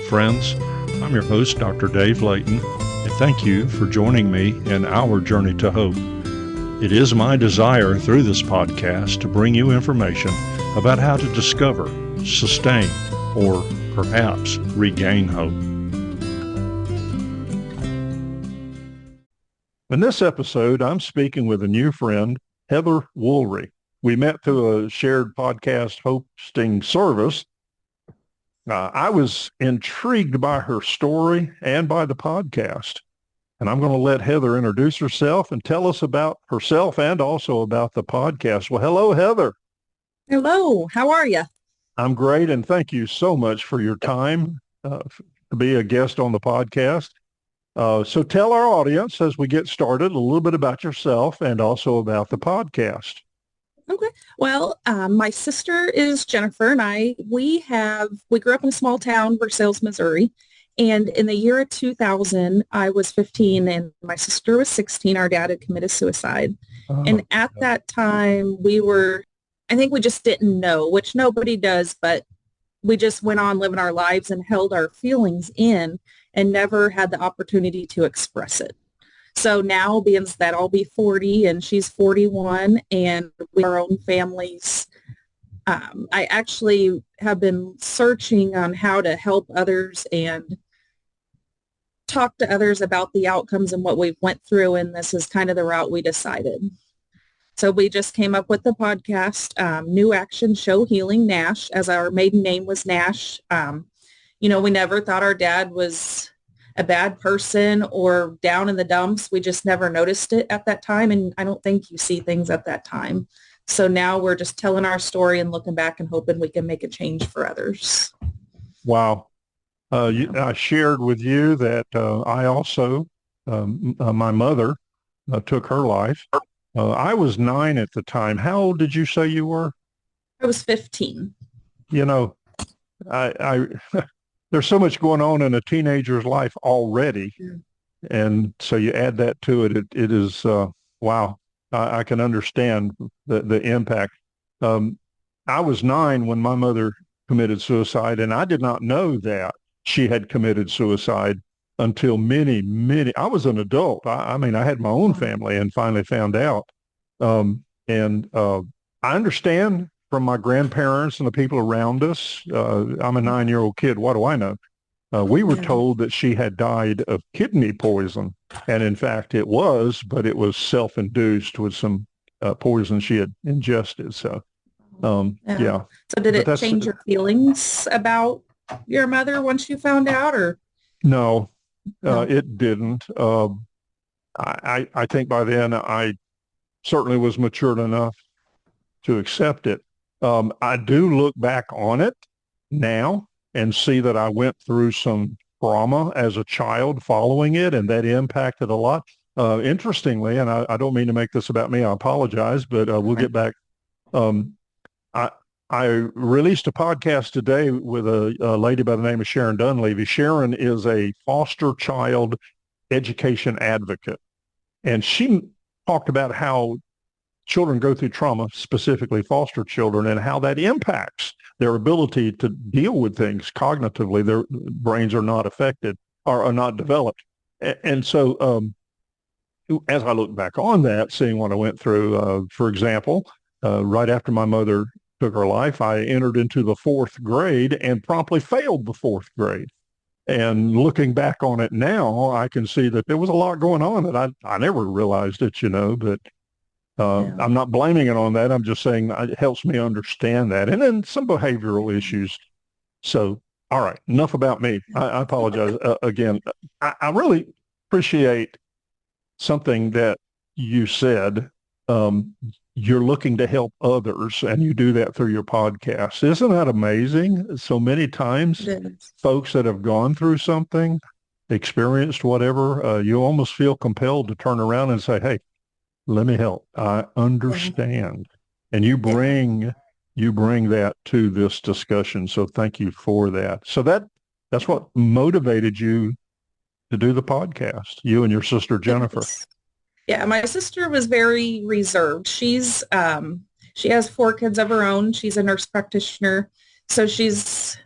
friends. I'm your host, Dr. Dave Layton, and thank you for joining me in our journey to hope. It is my desire through this podcast to bring you information about how to discover, sustain, or perhaps regain hope. In this episode, I'm speaking with a new friend, Heather Woolery. We met through a shared podcast hosting service. I was intrigued by her story and by the podcast. And I'm going to let Heather introduce herself and tell us about herself and also about the podcast. Well, hello, Heather. Hello. How are you? I'm great, and thank you so much for your time to be a guest on the podcast. So tell our audience as we get started a little bit about yourself and also about the podcast. Okay. Well, my sister is Jennifer, and we grew up in a small town, Versailles, Missouri. And in the year of 2000, I was 15 and my sister was 16. Our dad had committed suicide. And at that time, I think we just didn't know, which nobody does, but we just went on living our lives and held our feelings in and never had the opportunity to express it. So now, being that I'll be 40 and she's 41 and we have our own families, I actually have been searching on how to help others and talk to others about the outcomes and what we've went through, and this is kind of the route we decided. So we just came up with the podcast, New Action Show Healing Nash, as our maiden name was Nash. We never thought our dad was a bad person or down in the dumps. We just never noticed it at that time, and I don't think you see things at that time. So now we're just telling our story and looking back and hoping we can make a change for others. Wow. I shared with you that I also, my mother took her life. I was 9 at the time. How old did you say you were? I was 15. I there's so much going on in a teenager's life already. Yeah. And so you add that to it. It is, wow. I can understand the impact. I was 9 when my mother committed suicide, and I did not know that she had committed suicide until I was an adult. I mean, I had my own family and finally found out. I understand from my grandparents and the people around us. I'm a 9-year-old kid. What do I know? We were told that she had died of kidney poison. And in fact, it was, but it was self-induced with some poison she had ingested. So, yeah. So did it change your feelings about your mother once you found out, or? No, it didn't. I think by then I certainly was matured enough to accept it. I do look back on it now and see that I went through some trauma as a child following it, and that impacted a lot. Interestingly, and I don't mean to make this about me, I apologize, but we'll get back. I released a podcast today with a lady by the name of Sharon Dunleavy. Sharon is a foster child education advocate, and she talked about how children go through trauma, specifically foster children, and how that impacts their ability to deal with things cognitively. Their brains are not affected or are not developed. And so as I look back on that, seeing what I went through, for example, right after my mother took her life, I entered into the 4th grade and promptly failed the 4th grade. And looking back on it now, I can see that there was a lot going on that I never realized it, but I'm not blaming it on that. I'm just saying it helps me understand that. And then some behavioral issues. So, all right, enough about me. I apologize again. I really appreciate something that you said. You're looking to help others, and you do that through your podcast. Isn't that amazing? So many times folks that have gone through something, experienced whatever, you almost feel compelled to turn around and say, hey, let me help. I understand. And you bring that to this discussion. So thank you for that. So that's what motivated you to do the podcast, you and your sister, Jennifer. Yeah, my sister was very reserved. She has 4 kids of her own. She's a nurse practitioner. So she's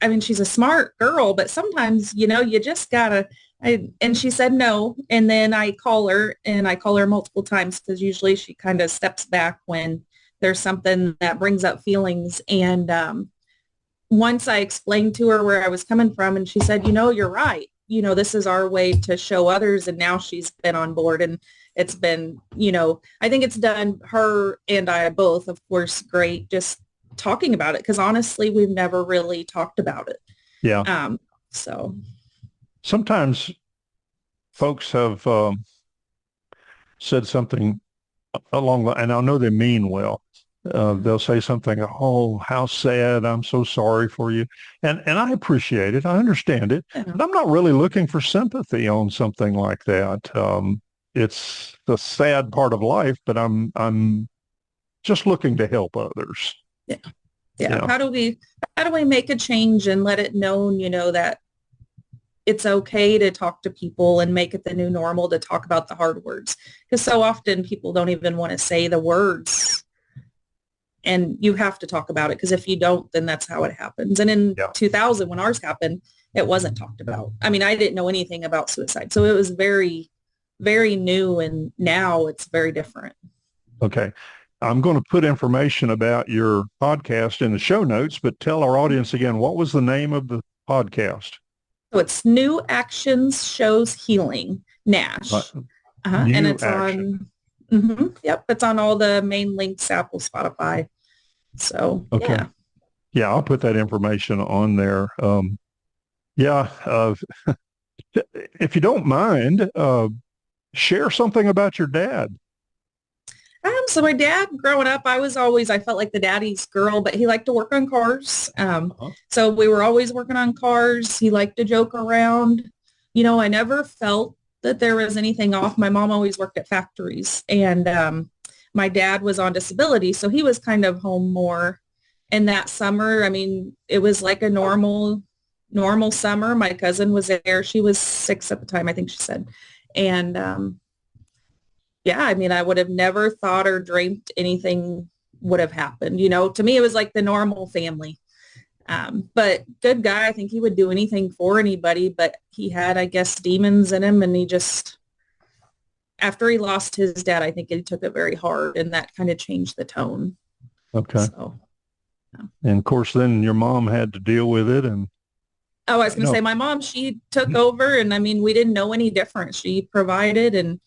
I mean, she's a smart girl, but sometimes, you just gotta, and she said no. And then I call her and I call her multiple times because usually she kind of steps back when there's something that brings up feelings. And once I explained to her where I was coming from and she said, you're right. This is our way to show others. And now she's been on board and it's been, I think it's done her and I both, of course, great just talking about it because honestly, we've never really talked about it. Yeah. So Sometimes folks have said something along the, and I know they mean well. They'll say something, oh, how sad. I'm so sorry for you. And I appreciate it. I understand it. yeah. But I'm not really looking for sympathy on something like that. It's the sad part of life, but I'm just looking to help others. Yeah. Yeah. Yeah. How do we make a change and let it known, that it's okay to talk to people and make it the new normal to talk about the hard words? Because so often people don't even want to say the words. And you have to talk about it because if you don't, then that's how it happens. And in 2000, when ours happened, it wasn't talked about. I mean, I didn't know anything about suicide. So it was very, very new. And now it's very different. Okay. I'm going to put information about your podcast in the show notes, but tell our audience again, what was the name of the podcast? So it's New Actions Shows Healing, Nash. And it's action. Yep, it's on all the main links, Apple, Spotify. So, okay. Yeah, I'll put that information on there. If you don't mind, share something about your dad. So my dad, growing up, I felt like the daddy's girl, but he liked to work on cars. So we were always working on cars. He liked to joke around. I never felt that there was anything off. My mom always worked at factories and my dad was on disability. So he was kind of home more. And that summer, I mean, it was like a normal summer. My cousin was there. She was 6 at the time, I think she said. And I mean, I would have never thought or dreamed anything would have happened. To me, it was like the normal family. But good guy. I think he would do anything for anybody, but he had, I guess, demons in him. And he just, after he lost his dad, I think he took it very hard and that kind of changed the tone. Okay. So, and of course, then your mom had to deal with it. And I was going to say my mom, she took over and I mean, we didn't know any different. She provided and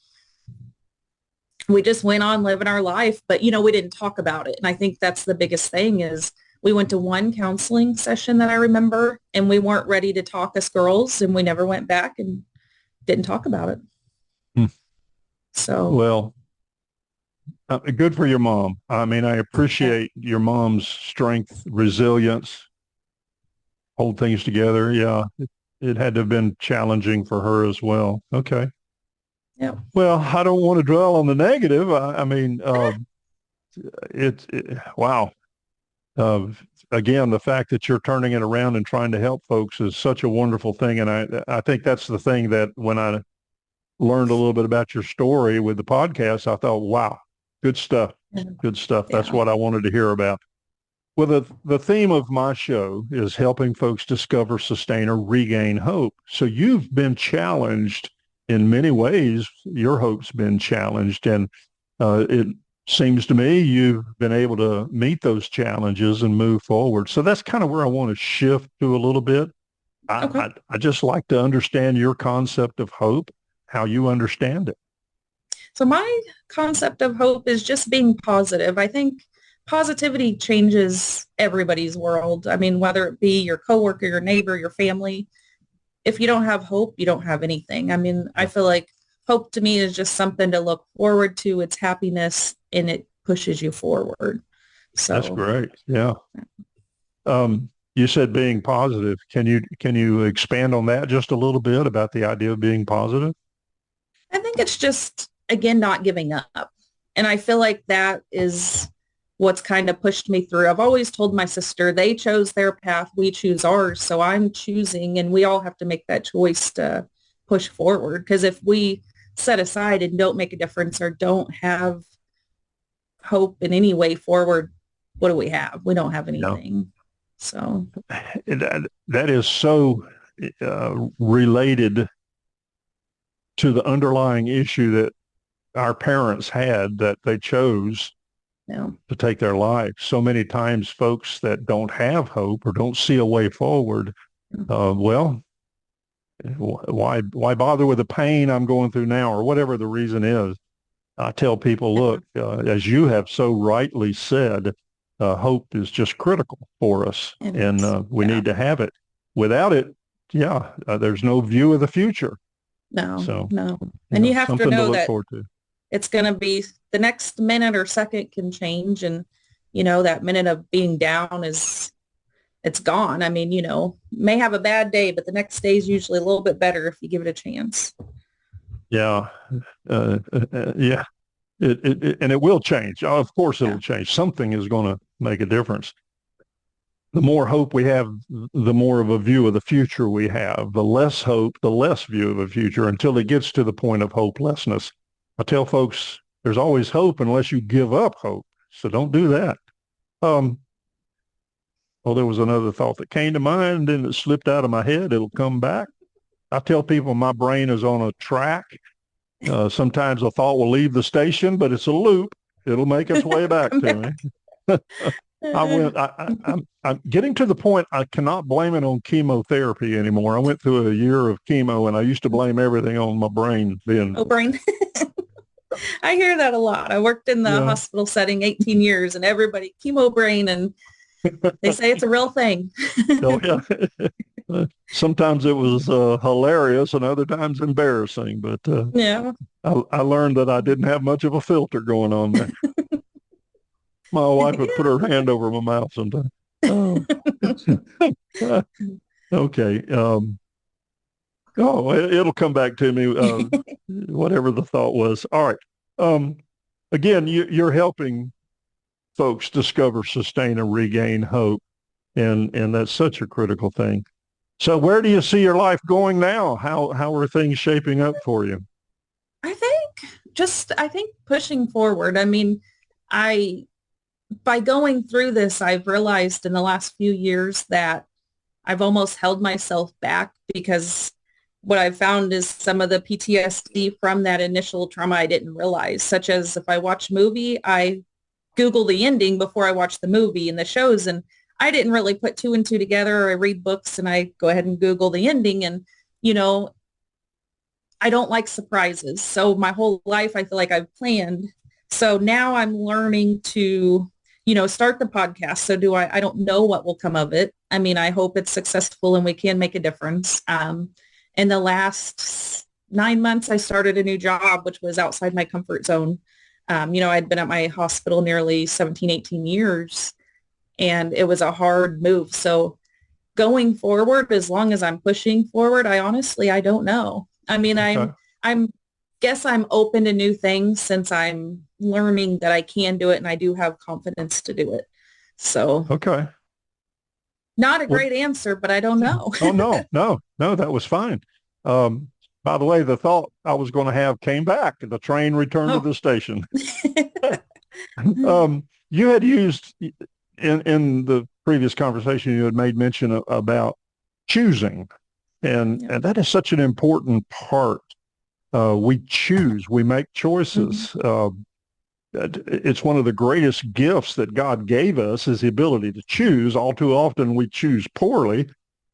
we just went on living our life, but we didn't talk about it. And I think that's the biggest thing is we went to one counseling session that I remember and we weren't ready to talk as girls and we never went back and didn't talk about it. So, well, good for your mom. I mean, I appreciate your mom's strength, resilience, hold things together. Yeah. It had to have been challenging for her as well. Okay. Yeah. Well, I don't want to dwell on the negative. I mean, wow. Again, the fact that you're turning it around and trying to help folks is such a wonderful thing. And I think that's the thing that when I learned a little bit about your story with the podcast, I thought, wow, good stuff. Good stuff. That's what I wanted to hear about. Well, the theme of my show is helping folks discover, sustain, or regain hope. So you've been challenged in many ways. Your hope's been challenged, and it seems to me you've been able to meet those challenges and move forward. So that's kind of where I want to shift to a little bit. I just like to understand your concept of hope, how you understand it. So my concept of hope is just being positive. I think positivity changes everybody's world. I mean, whether it be your coworker, your neighbor, your family, if you don't have hope, you don't have anything. I mean, I feel like hope to me is just something to look forward to. It's happiness and it pushes you forward. So that's great. Yeah. You said being positive. Can you expand on that just a little bit about the idea of being positive? I think it's just, again, not giving up. And I feel like that is what's kind of pushed me through. I've always told my sister they chose their path, we choose ours. So I'm choosing, and we all have to make that choice to push forward. Because if we set aside and don't make a difference or don't have hope in any way forward, what do we have? We don't have anything. So, that is so related to the underlying issue that our parents had, that they chose yeah, to take their life. So many times folks that don't have hope or don't see a way forward, well, why bother with the pain I'm going through now, or whatever the reason is. I tell people, yeah, look, as you have so rightly said, hope is just critical for us, it and is. we Yeah, need to have it. Without it, yeah, there's no view of the future. no, So, no. And you have to something to know look that forward to. it's going to be the next minute or second can change. And, that minute of being down it's gone. I mean, may have a bad day, but the next day is usually a little bit better if you give it a chance. Yeah, yeah. And it will change. Of course, Yeah. it'll change. Something is going to make a difference. The more hope we have, the more of a view of the future we have. The less hope, the less view of a future, until it gets to the point of hopelessness. I tell folks there's always hope unless you give up hope. So don't do that. Um, well, there was another thought that came to mind and it slipped out of my head. It'll come back. I tell people my brain is on a track. Sometimes a thought will leave the station, but it's a loop. It'll make its way back Come to back. me. I'm getting to the point I cannot blame it on chemotherapy anymore. I went through a year of chemo and I used to blame everything on my brain then. Oh, brain. I hear that a lot. I worked in the Yeah. hospital setting 18 years and everybody chemo brain and they say it's a real thing. Oh, yeah. Sometimes it was hilarious and other times embarrassing, but Yeah. I learned that I didn't have much of a filter going on there. My wife would put her hand over my mouth sometimes. Oh. Okay. It'll come back to me, whatever the thought was. All right. Um, Again, you're helping folks discover, sustain, and regain hope, and that's such a critical thing. So, where do you see your life going now? How are things shaping up for you? I think pushing forward. I mean, I by going through this, I've realized in the last few years that I've almost held myself back because what I've found is some of the PTSD from that initial trauma I didn't realize, such as if I watch a movie, I Google the ending before I watch the movie and the shows. And I didn't really put two and two together. I read books and I go ahead and Google the ending. And, you know, I don't like surprises. So my whole life, I feel like I've planned. So now I'm learning to, start the podcast. So I don't know what will come of it. I mean, I hope it's successful and we can make a difference. In the last 9 months, I started a new job, which was outside my comfort zone. I'd been at my hospital nearly 17, 18 years and it was a hard move. So going forward, as long as I'm pushing forward, I don't know. I mean, Okay. I'm guess I'm open to new things since I'm learning that I can do it and I do have confidence to do it. So Okay. not a Well, great answer, but I don't know. oh no, no, no, that was fine. Um, by the way, the thought I was going to have came back. The train returned to Oh. the station. You had used in the previous conversation, you had made mention about choosing, Yeah. and that is such an important part. We choose, we make Mhm. choices. It's one of the greatest gifts that God gave us is the ability to choose. All too often we choose poorly,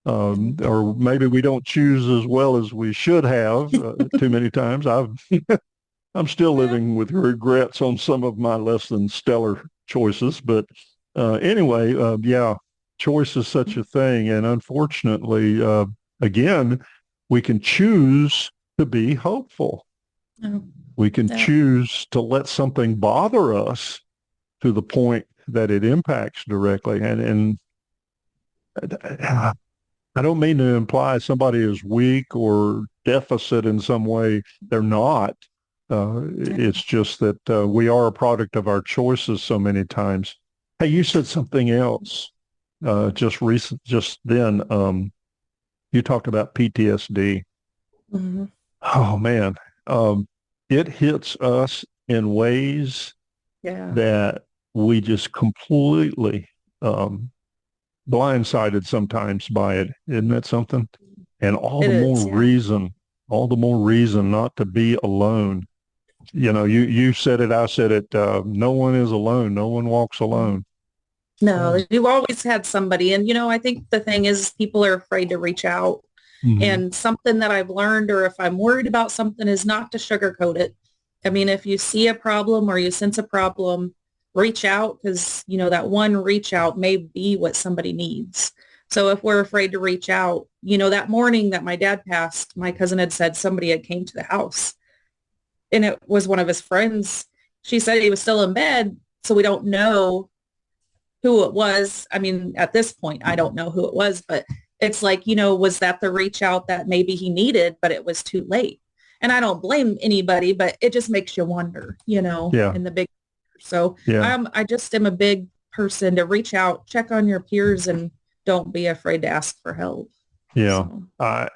Yeah. or maybe we don't choose as well as we should have. Too many times I'm still Yeah. living with regrets on some of my less than stellar choices. But anyway, yeah, choice is such a thing. And unfortunately, again, we can choose to be hopeful. Oh, We can yeah. choose to let something bother us to the point that it impacts directly. And I don't mean to imply somebody is weak or deficit in some way. They're not. Yeah. It's just that we are a product of our choices so many times. Hey, you said something else just then. You talked about PTSD. Mhm. Oh man, it hits us in ways Yeah. that we just completely um, blindsided sometimes by it. Isn't that something? And It is, yeah. all the more reason not to be alone. You know, you said it, I said it. No one is alone. No one walks alone. No, you've always had somebody. And, I think the thing is people are afraid to reach out. Mm-hmm. And something that I've learned, or if I'm worried about something, is not to sugarcoat it. I mean, if you see a problem or you sense a problem, reach out because, that one reach out may be what somebody needs. So if we're afraid to reach out, that morning that my dad passed, my cousin had said somebody had came to the house and it was one of his friends. She said he was still in bed. So we don't know who it was. I mean, at this point, I don't know who it was, but it's like, was that the reach out that maybe he needed, but it was too late? And I don't blame anybody, but it just makes you wonder, Yeah. in the big. So Yeah. I just am a big person to reach out, check on your peers, and don't be afraid to ask for help. Yeah. So, I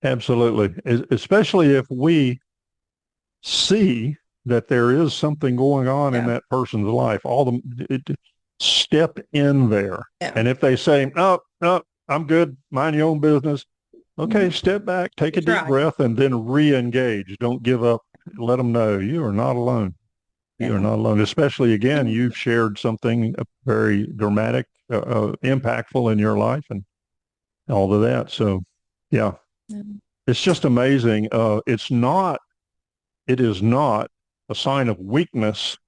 absolutely. Especially if we see that there is something going on in yeah, that person's life, step in there. yeah, And if they say, "No, no, I'm good, mind your own business," okay, mhm. step back, take You a deep try. breath, and then re-engage. Don't give up. Let them know you are not alone. You are Yeah. not alone. Especially again, you've shared something very dramatic, impactful in your life, and all of that. So, yeah, Yeah. it's just amazing. It is not a sign of weakness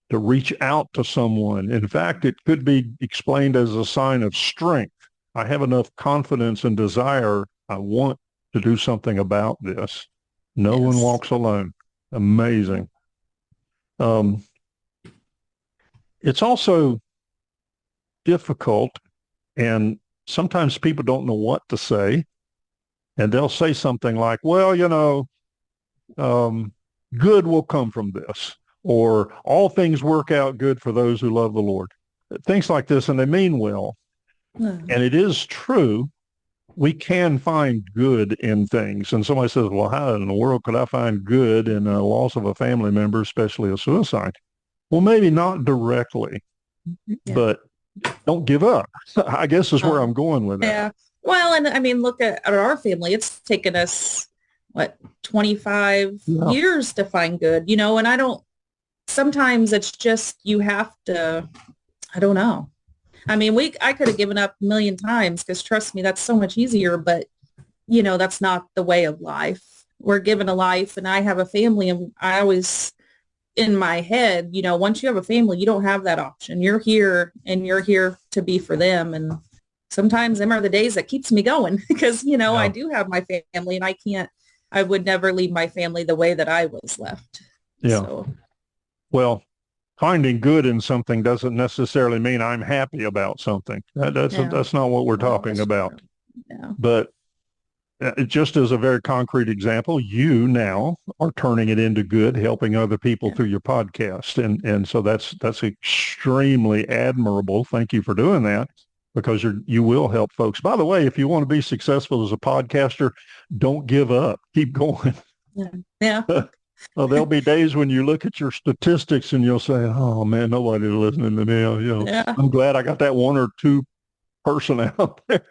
to reach out to someone. In fact, it could be explained as a sign of strength. I have enough confidence and desire. I want to do something about this. No one Yes. walks alone. Amazing. Um, it's also difficult, and sometimes people don't know what to say, and they'll say something like, well, um, good will come from this, or all things work out good for those who love the Lord. Things like this, and they mean well. Yeah. And it is true, we can find good in things. And somebody says, well, how in the world could I find good in a loss of a family member, especially a suicide? Well, maybe not directly, Yeah. but don't give up, I guess is where Uh, I'm going with that. yeah. Well, and I mean, look at our family. It's taken us, what, 25 Yeah. years to find good, and sometimes it's just, you have to, I don't know. I mean, I could have given up a million times because trust me, that's so much easier, but that's not the way of life. We're given a life and I have a family and I always in my head, once you have a family, you don't have that option. You're here and you're here to be for them. And sometimes them are the days that keeps me going because, I Yeah. do have my family and I would never leave my family the way that I was left. Yeah. So, Well, finding good in something doesn't necessarily mean I'm happy about something. yeah, That's not what we're well, talking that's about. true. Yeah. But just as a very concrete example, you now are turning it into good, helping other people Yeah. through your podcast, and so that's extremely admirable. Thank you for doing that because you will help folks. By the way, if you want to be successful as a podcaster, don't give up. Keep going. Yeah. Yeah. Well, there'll be days when you look at your statistics and you'll say, "Oh man, nobody's listening to me." Yeah. I'm glad I got that one or two person out there,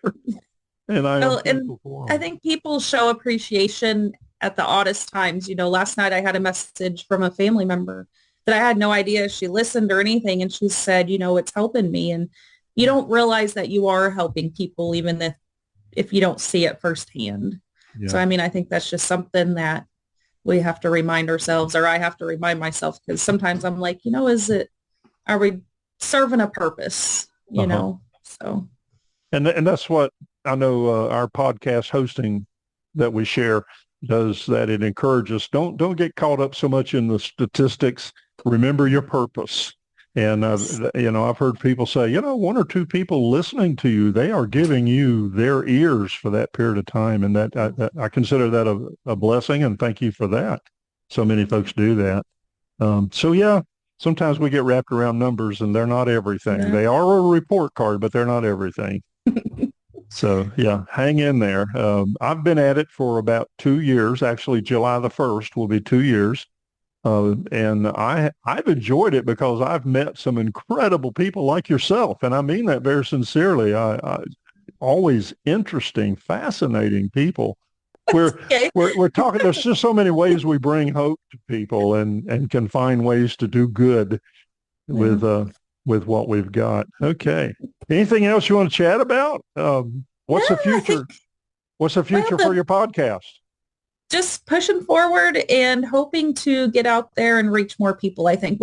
and I am Well, and thankful for I them. think people show appreciation at the oddest times. Last night I had a message from a family member that I had no idea if she listened or anything. And she said, it's helping me. And you don't realize that you are helping people, even if you don't see it firsthand. So, Yeah. I mean, I think that's just something that we have to remind ourselves, or I have to remind myself, because sometimes I'm like, are we serving a purpose, Uh-huh. So, And that's what I know our podcast hosting that we share does, that it encourages. Don't get caught up so much in the statistics. Remember your purpose. And I've heard people say, one or two people listening to you, they are giving you their ears for that period of time, and I consider that a blessing, and thank you for that. So many folks do that. So yeah, sometimes we get wrapped around numbers, and they're not everything. yeah. They are a report card, but they're not everything. So yeah, hang in there. I've been at it for about 2 years. Actually, July the 1st will be 2 years. And I've enjoyed it because I've met some incredible people like yourself, and I mean that very sincerely. I always interesting, fascinating people. We're Okay. we're talking. There's just so many ways we bring hope to people, and can find ways to do good Yeah. with what we've got. Okay. Anything else you want to chat about? No, What's the I think, future? What's the well, future for your podcast? just pushing forward and hoping to get out there and reach more people. I think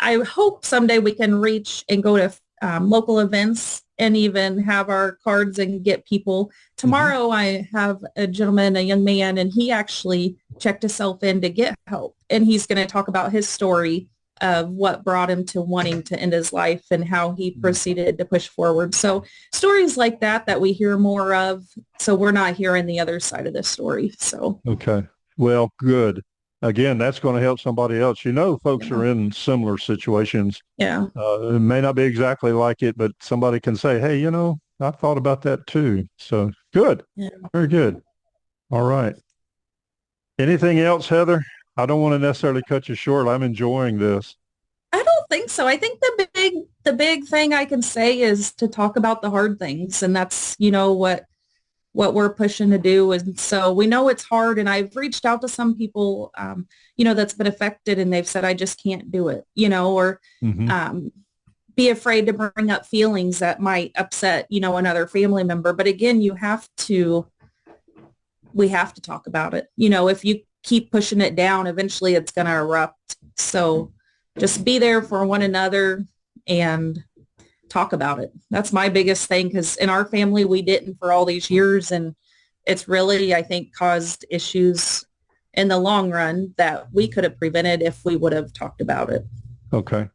I hope someday we can reach and go to local events and even have our cards and get people. Hmm. Tomorrow I have a gentleman, a young man, and he actually checked himself in to get help. And he's going to talk about his story of what brought him to wanting to end his life and how he proceeded to push forward. So stories like that we hear more of. So we're not hearing the other side of this story. So Okay. Well, good. Again, that's going to help somebody else. You know, folks yeah, are in similar situations. yeah, It may not be exactly like it, but somebody can say, hey, I thought about that too. So good. yeah. Very good. All right. Anything else, Heather? I don't want to necessarily cut you short. I'm enjoying this. I don't think so. I think the big thing I can say is to talk about the hard things, and that's what we're pushing to do. And so we know it's hard, and I've reached out to some people, that's been affected, and they've said I just can't do it, or Hmm. um, be afraid to bring up feelings that might upset another family member. But again, we have to talk about it. If you keep pushing it down, eventually it's going to erupt. So just be there for one another and talk about it. That's my biggest thing, because in our family, we didn't for all these years. And it's really, I think, caused issues in the long run that we could have prevented if we would have talked about it. Okay.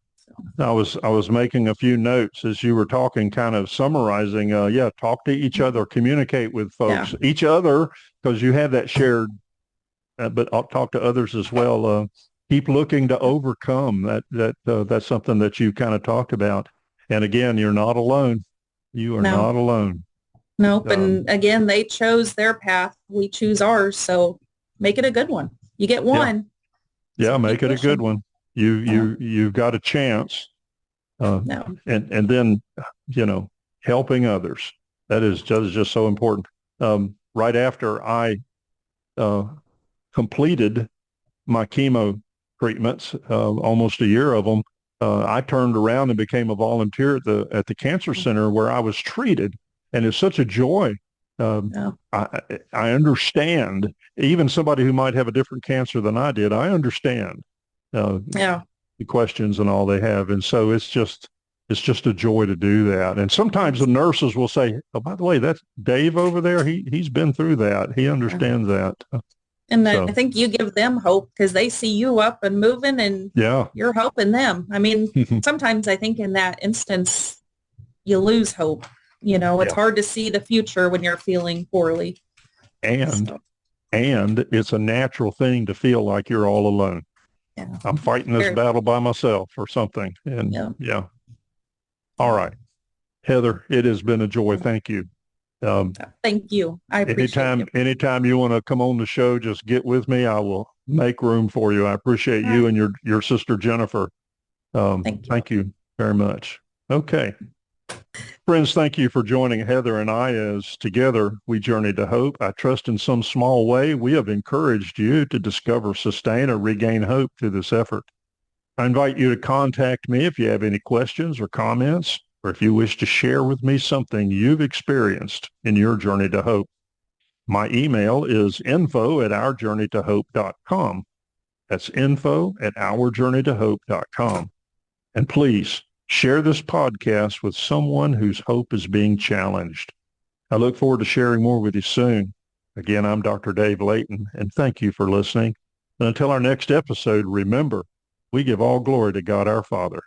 So, I was making a few notes as you were talking, kind of summarizing. Yeah, talk to each other, communicate with yeah, folks, each other, because you have that shared. But I'll talk to others as well. Keep looking to overcome that's something that you kind of talked about. And again, you're not alone. You are no, not alone. nope. Um, And again, they chose their path. We choose ours. So make it a good one. You get yeah, one. yeah, So make keep it a good pushing. one. You Yeah, you've got a chance. Uh, no, and then helping others. That is just so important. Right after I uh, completed my chemo treatments, almost a year of them, I turned around and became a volunteer at the cancer center where I was treated, and it's such a joy. Um, no, I understand even somebody who might have a different cancer than I did. I understand uh, yeah, the questions and all they have, and so it's just a joy to do that. And sometimes the yes, nurses will say, "Oh, by the way, that's Dave over there. He's been through that. He yeah. understands that." And I So think you give them hope because they see you up and moving and yeah. you're helping them. I mean, sometimes I think in that instance, you lose hope. It's Yeah. hard to see the future when you're feeling poorly. And So, and it's a natural thing to feel like you're all alone. yeah, I'm fighting this very, battle by myself or something. And yeah, yeah. All right. Heather, it has been a joy. yeah. Thank you. Um, Thank you. I appreciate anytime, you. anytime you want to come on the show, just get with me. I will make room for you. I appreciate All you right. and your sister Jennifer. Thank you. Thank you very much. Okay. Friends, thank you for joining Heather and I as together we journey to hope. I trust in some small way we have encouraged you to discover, sustain, or regain hope through this effort. I invite you to contact me if you have any questions or comments, or if you wish to share with me something you've experienced in your journey to hope. My email is info@ourjourneytohope.com. That's info@ourjourneytohope.com. And please share this podcast with someone whose hope is being challenged. I look forward to sharing more with you soon. Again, I'm Dr. Dave Layton, and thank you for listening. And until our next episode, remember, we give all glory to God our Father.